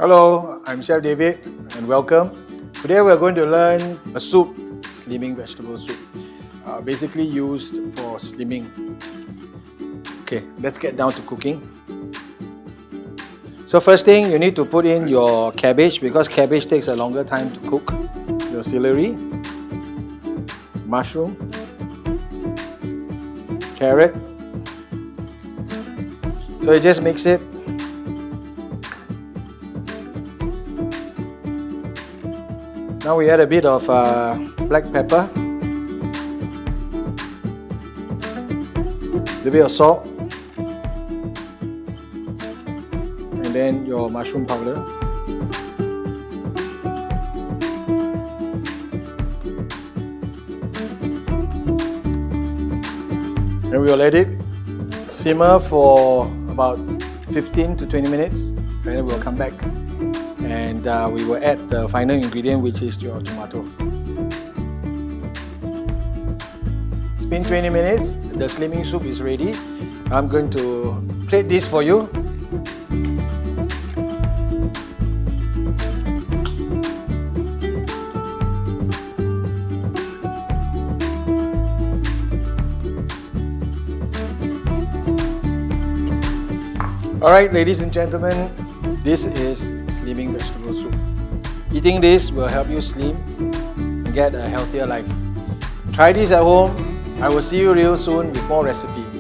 Hello, I'm Chef David and welcome. Today we're going to learn a soup, slimming vegetable soup, basically used for slimming. Okay, let's get down to cooking. So first thing, you need to put in your cabbage because cabbage takes a longer time to cook. Your celery, mushroom, carrot. So you just mix it. Now we add a bit of black pepper, a bit of salt, and then your mushroom powder. And we'll let it simmer for about 15 to 20 minutes, and then we'll come back. And we will add the final ingredient, which is your tomato. It's been 20 minutes, the slimming soup is ready. I'm going to plate this for you. Alright, ladies and gentlemen, this is slimming vegetable soup. Eating this will help you slim and get a healthier life. Try this at home. I will see you real soon with more recipes.